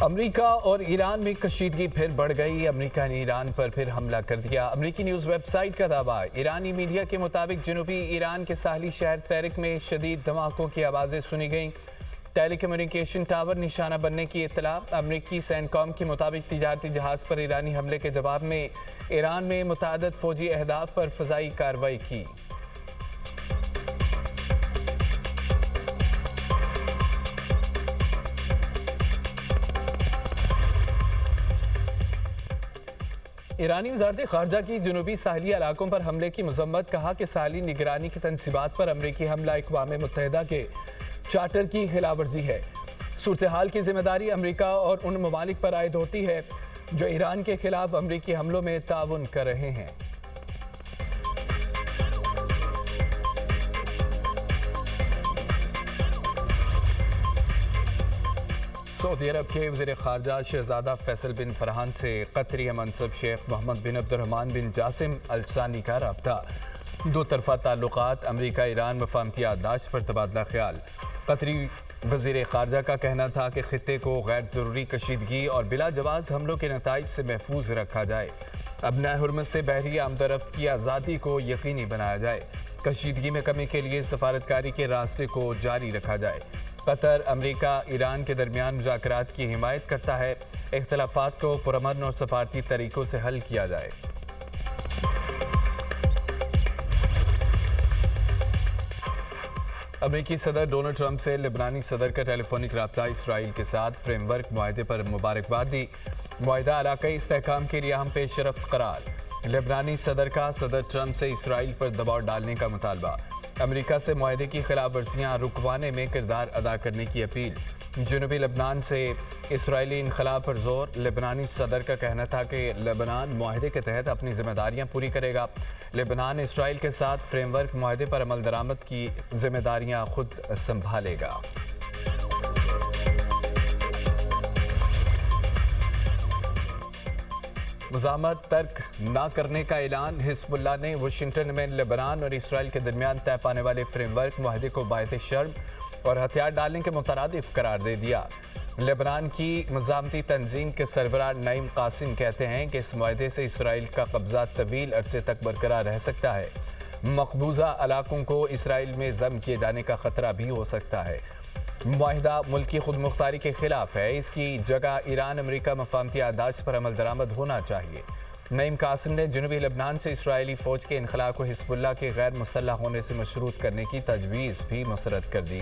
امریکہ اور ایران میں کشیدگی پھر بڑھ گئی۔ امریکہ نے ایران پر پھر حملہ کر دیا۔ امریکی نیوز ویب سائٹ کا دعویٰ، ایرانی میڈیا کے مطابق جنوبی ایران کے ساحلی شہر سیرک میں شدید دھماکوں کی آوازیں سنی گئیں۔ ٹیلی کمیونیکیشن ٹاور نشانہ بننے کی اطلاع۔ امریکی سینٹکام کے مطابق تجارتی جہاز پر ایرانی حملے کے جواب میں ایران میں متعدد فوجی اہداف پر فضائی کارروائی کی۔ ایرانی وزارت خارجہ کی جنوبی ساحلی علاقوں پر حملے کی مذمت، کہا کہ ساحلی نگرانی کی تنصیبات پر امریکی حملہ اقوام متحدہ کے چارٹر کی خلاف ورزی ہے۔ صورتحال کی ذمہ داری امریکہ اور ان ممالک پر عائد ہوتی ہے جو ایران کے خلاف امریکی حملوں میں تعاون کر رہے ہیں۔ سعودی عرب کے وزیر خارجہ شہزادہ فیصل بن فرحان سے قطری منصب شیخ محمد بن عبد الرحمن بن جاسم ال ثانی کا رابطہ۔ دو طرفہ تعلقات، امریکہ ایران مفاہمتی یادداشت پر تبادلہ خیال۔ قطری وزیر خارجہ کا کہنا تھا کہ خطے کو غیر ضروری کشیدگی اور بلا جواز حملوں کے نتائج سے محفوظ رکھا جائے۔ ابنۂ حرمت سے بحری آمد و رفت کی آزادی کو یقینی بنایا جائے۔ کشیدگی میں کمی کے لیے سفارتکاری کے راستے کو جاری رکھا جائے۔ قطر امریکہ ایران کے درمیان مذاکرات کی حمایت کرتا ہے۔ اختلافات کو پرامن اور سفارتی طریقوں سے حل کیا جائے۔ امریکی صدر ڈونلڈ ٹرمپ سے لبنانی صدر کا ٹیلی فونک رابطہ، اسرائیل کے ساتھ فریم ورک معاہدے پر مبارکباد دی۔ معاہدہ علاقائی استحکام کے لیے اہم پیش رفت قرار۔ لبنانی صدر کا صدر ٹرمپ سے اسرائیل پر دباؤ ڈالنے کا مطالبہ۔ امریکہ سے معاہدے کی خلاف ورزیاں رکوانے میں کردار ادا کرنے کی اپیل۔ جنوبی لبنان سے اسرائیلی انخلا پر زور۔ لبنانی صدر کا کہنا تھا کہ لبنان معاہدے کے تحت اپنی ذمہ داریاں پوری کرے گا۔ لبنان اسرائیل کے ساتھ فریم ورک معاہدے پر عمل درآمد کی ذمہ داریاں خود سنبھالے گا۔ مزاحمت ترک نہ کرنے کا اعلان۔ حزب اللہ نے واشنگٹن میں لبنان اور اسرائیل کے درمیان طے پانے والے فریم ورک معاہدے کو باعث شرم اور ہتھیار ڈالنے کے مترادف قرار دے دیا۔ لبنان کی مزاحمتی تنظیم کے سربراہ نعیم قاسم کہتے ہیں کہ اس معاہدے سے اسرائیل کا قبضہ طویل عرصے تک برقرار رہ سکتا ہے۔ مقبوضہ علاقوں کو اسرائیل میں ضم کیے جانے کا خطرہ بھی ہو سکتا ہے۔ معاہدہ ملکی خود مختاری کے خلاف ہے۔ اس کی جگہ ایران امریکہ مفاہمتی یادداشت پر عمل درآمد ہونا چاہیے۔ نعیم قاسم نے جنوبی لبنان سے اسرائیلی فوج کے انخلا کو حزب اللہ کے غیر مسلح ہونے سے مشروط کرنے کی تجویز بھی مسترد کر دی۔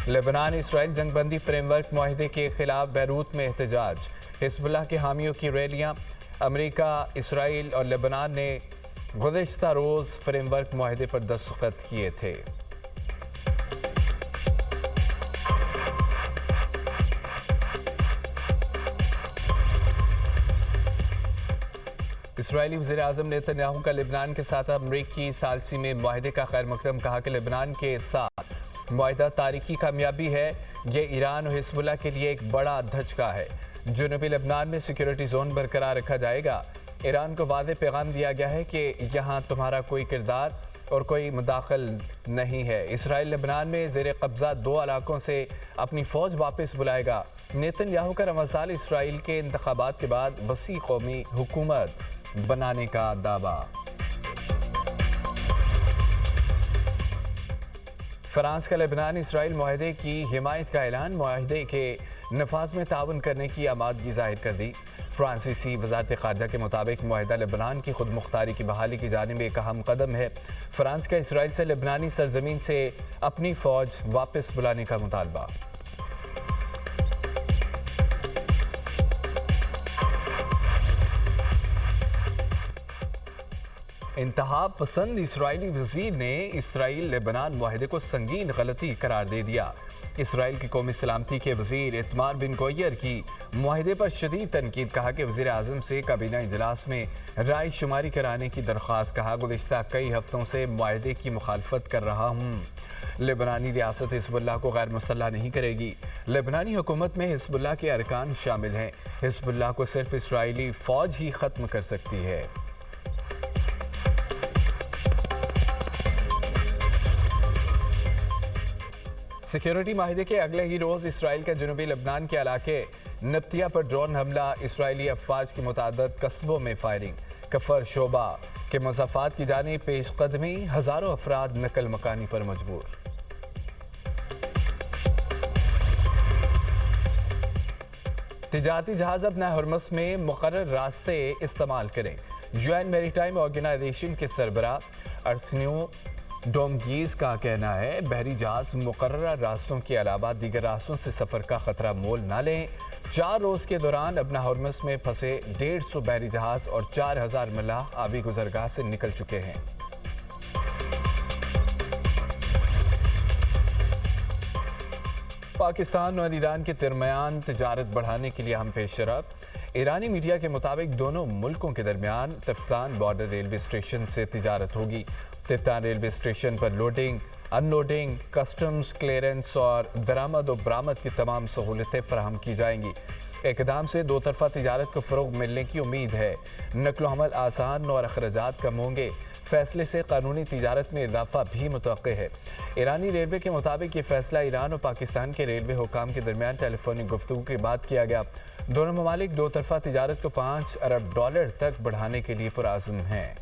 لبنان اسرائیل جنگ بندی فریم ورک معاہدے کے خلاف بیروت میں احتجاج۔ حزب اللہ کے حامیوں کی ریلیاں۔ امریکہ، اسرائیل اور لبنان نے گزشتہ روز فریم ورک معاہدے پر دستخط کیے تھے۔ اسرائیلی وزیر اعظم نیتن یاہو کا لبنان کے ساتھ امریکی ثالثی میں معاہدے کا خیر مقدم، کہا کہ لبنان کے ساتھ معاہدہ تاریخی کامیابی ہے۔ یہ ایران اور حزب اللہ کے لیے ایک بڑا دھچکا ہے۔ جنوبی لبنان میں سیکیورٹی زون برقرار رکھا جائے گا۔ ایران کو واضح پیغام دیا گیا ہے کہ یہاں تمہارا کوئی کردار اور کوئی مداخل نہیں ہے۔ اسرائیل لبنان میں زیر قبضہ 2 علاقوں سے اپنی فوج واپس بلائے گا۔ نیتن یاہو کا رواں سال اسرائیل کے انتخابات کے بعد وسیع قومی حکومت بنانے کا دعویٰ۔ فرانس کا لبنان اسرائیل معاہدے کی حمایت کا اعلان۔ معاہدے کے نفاذ میں تعاون کرنے کی آمادگی ظاہر کر دی۔ فرانسیسی وزارت خارجہ کے مطابق معاہدہ لبنان کی خود مختاری کی بحالی کی جانب ایک اہم قدم ہے۔ فرانس کا اسرائیل سے لبنانی سرزمین سے اپنی فوج واپس بلانے کا مطالبہ۔ انتہا پسند اسرائیلی وزیر نے اسرائیل لبنان معاہدے کو سنگین غلطی قرار دے دیا۔ اسرائیل کی قومی سلامتی کے وزیر ایتمار بن گوئر کی معاہدے پر شدید تنقید، کہا کہ وزیر اعظم سے کابینہ اجلاس میں رائے شماری کرانے کی درخواست، کہا گزشتہ کئی ہفتوں سے معاہدے کی مخالفت کر رہا ہوں۔ لبنانی ریاست حزب اللہ کو غیر مسلح نہیں کرے گی۔ لبنانی حکومت میں حزب اللہ کے ارکان شامل ہیں۔ حزب اللہ کو صرف اسرائیلی فوج ہی ختم کر سکتی ہے۔ सिक्योरिटी माहिदे के अगले ही रोज इसराइल के जनूबी लबनान के इलाके नब्तिया पर ड्रोन हमला, इसराइली अफवाज की मुतादद कस्बों में फायरिंग, कफर शोबा के मुज़ाफ़ात की जानिब पेशकदमी, हज़ारों अफराद नकल मकानी पर मजबूर। तिजारती जहाज अपना हरमस में मुकर्रर रास्ते इस्तेमाल करें। यूएन मैरीटाइम ऑर्गेनाइजेशन के सरबराह अर्सेनियो डोमगीज का कहना है, बहरी जहाज मुकर्रर रास्तों के अलावा दीगर रास्तों से सफ़र का खतरा मोल न लें। 4 रोज़ के दौरान अपना हरमस में फंसे 150 बहरी जहाज और 4000 मलाह आबी गुजरगाह से निकल चुके हैं। पाकिस्तान और ईरान के दरमियान तिजारत बढ़ाने के लिए हम पेशरफ। ईरानी मीडिया के मुताबिक दोनों मुल्कों के दरमियान तिफ्तान बॉर्डर रेलवे स्टेशन से तिजारत होगी। तिफ्तान रेलवे स्टेशन पर लोडिंग, अनलोडिंग, कस्टम्स क्लियरेंस और दरामद और बरामद की तमाम सहूलतें फराहम की जाएंगी। इक़दाम से दो तरफ़ा तिजारत को फ़रोग़ मिलने की उम्मीद है। नक़्ल हमल आसान और अखराजात कम होंगे। फैसले से कानूनी तिजारत में इजाफा भी मुतवक्के है। ईरानी रेलवे के मुताबिक ये फैसला ईरान और पाकिस्तान के रेलवे हुकाम के दरमियान टेलीफोनिक गुफ्तगू के बाद किया गया। दोनों ममालिक दो तरफ़ा तिजारत को $5 अरब तक बढ़ाने के लिए पुरअज़्म हैं।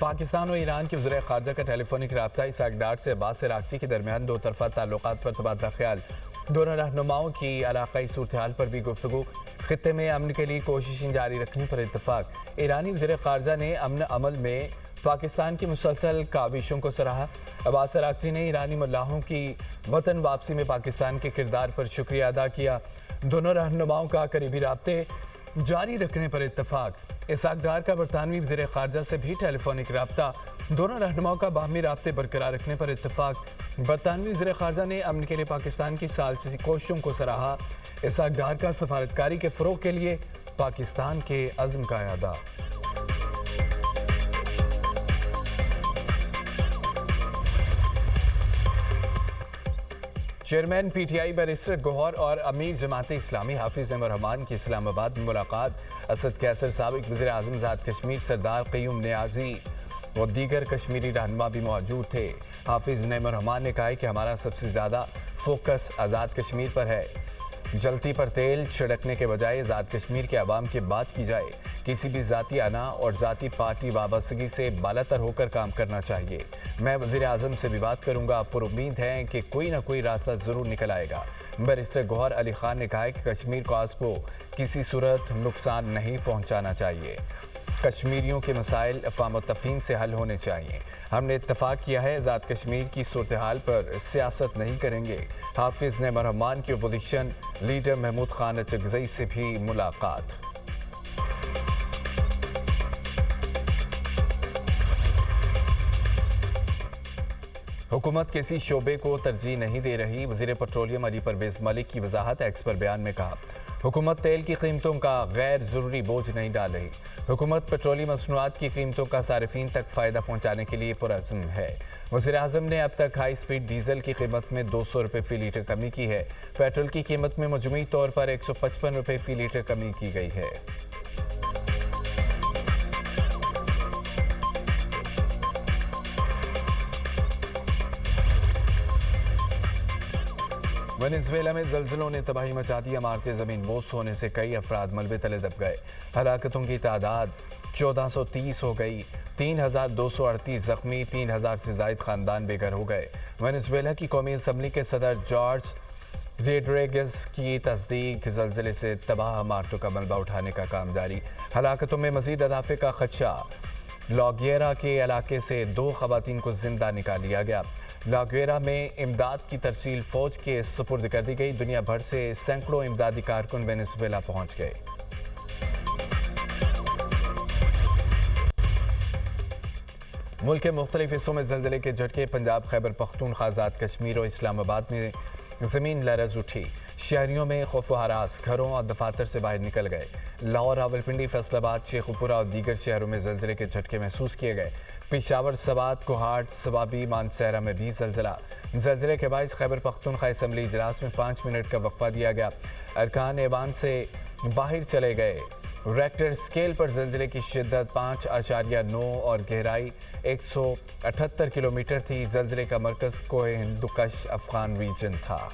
पाकिस्तान और ईरान के वज़ीर ख़ारजा का टेलीफोनिक रब्ता इसहाक़ डार से अब्बास अराग़ची के दरमियान दो तरफ़ा ताल्लुक़ात पर तबादला ख्याल। दोनों रहनुमाओं की इलाक़ाई सूरत हाल पर भी गुफ्तगू। ख़ित्ते में अमन के लिए कोशिशें जारी रखने पर इत्तफ़ाक़। ईरानी वज़ीर ख़ारजा ने अमन अमल में पाकिस्तान की मुसलसल काविशों को सराहा। अब्बास अराग़ची ने ईरानी मुल्लाहों की वतन वापसी में पाकिस्तान के किरदार पर शुक्रिया अदा किया। दोनों रहनुमाओं का करीबी राब्ते जारी रखने पर इत्तफ़ाक़। इसहाक़ डार का बरतानवी वज़ीर ख़ारजा से भी टेलीफोनिक रब्ता। दोनों रहनुमाओं का बाहमी राब्ते बरकरार रखने पर इत्तफ़ाक़। बरतानवी वज़ीर ख़ारजा ने अमन के लिए पाकिस्तान की सालसी कोशिशों को सराहा। इसहाक़ डार का सफारतकारी के फ़रोग़ के लिए पाकिस्तान के अज़्म का अदा। चेयरमैन पीटीआई बैरिस्टर गौहर और अमीर जमात इस्लामी हाफिज नईम रहमान की इस्लामाबाद में मुलाकात। असद कैसर, साबिक वज़ीर आज़म आज़ाद कश्मीर सरदार क़य्यूम नियाज़ी व दीगर कश्मीरी रहनुमा भी मौजूद थे। हाफिज नईम रहमान ने कहा है कि हमारा सबसे ज़्यादा फोकस आज़ाद कश्मीर पर है। जलती पर तेल छिड़कने के बजाय आज़ाद कश्मीर के अवाम की बात की जाए। किसी भी ज़ाती आना और ज़ाती पार्टी वाबस्तगी से बालातर होकर काम करना चाहिए। मैं वज़ीर आज़म से भी बात करूँगा। पर उम्मीद है कि कोई ना कोई रास्ता ज़रूर निकल आएगा। बैरिस्टर गौहर अली खान ने कहा है कि कश्मीर कॉज को किसी सूरत नुकसान नहीं पहुँचाना चाहिए। कश्मीरियों के मसाइल अफ़ाम व तफ़हीम से हल होने चाहिए। हमने इत्तफ़ाक़ किया है आज़ाद कश्मीर की सूरत हाल पर सियासत नहीं करेंगे। हाफिज़ नईम रहमान की अपोजिशन लीडर महमूद खान अचकज़ई से भी मुलाकात। हुकूमत किसी शोबे को तरजीह नहीं दे रही। वज़ीर पेट्रोलियम अली परवेज़ मलिक की वजाहत एक्स पर बयान में कहा, हुकूमत तेल की कीमतों का गैर ज़रूरी बोझ नहीं डाल रही। हुकूमत पेट्रोलियम मसनूआत की कीमतों का सारिफीन तक फ़ायदा पहुँचाने के लिए पुरअज़्म है। वज़ीर आज़म ने अब तक हाई स्पीड डीजल की कीमत में 200 रुपये फ़ी लीटर कमी की है। पेट्रोल की कीमत में मजमूई तौर पर 155 रुपये फ़ी लीटर कमी की गई है। वेनेज़ुएला में ज़लज़लों ने तबाही मचा दी। इमारतें ज़मीन बोस होने से कई अफराद मलबे तले दब गए। हलाकतों की तादाद 1430 हो गई। 3238 ज़ख्मी, 3000 से ज़ायद ख़ानदान बेघर हो गए। वेनेज़ुएला की कौमी असम्बली के सदर जॉर्ज रोड्रिगेज़ की तस्दीक, ज़लज़ले से तबाह इमारतों का मलबा उठाने का काम जारी। हलाकतों में मज़ीद इजाफे का खदशा। लागुएरा के इलाके से 2 ख़वातीन को जिंदा निकाल लिया गया। लागुएरा में इमदाद की तरसील फ़ौज के सुपुर्द कर दी गई। दुनिया भर से सैकड़ों इमदादी कारकुन वेनेज़ुएला पहुँच गए। मुल्क के मुख्तलिफ हिस्सों में ज़लज़ले के झटके। पंजाब, खैबर पख्तूनख्वा, आज़ाद कश्मीर और इस्लामाबाद में ज़मीन लरज़ उठी। शहरियों में खौफ व हरास, घरों और दफातर से बाहर निकल गए। लाहौर, रावलपिंडी, फैसलाबाद, शेखुपुरा और दीगर शहरों में ज़लज़ले के झटके महसूस किए गए। पेशावर, सवात, कोहाट, सवाबी, मानसहरा में भी ज़लज़ला। ज़लज़ले के बायस खैबर पख्तूनख्वा असम्बली इजलास में 5 मिनट का वक्फा दिया गया। अरकान ऐवान से बाहर चले गए। रेक्टर स्केल पर जल्जले की शिद्दत 5.9 और गहराई 178 किलोमीटर थी। जल्जले का मरकज कोहे हिंदुकश अफगान रीजन था।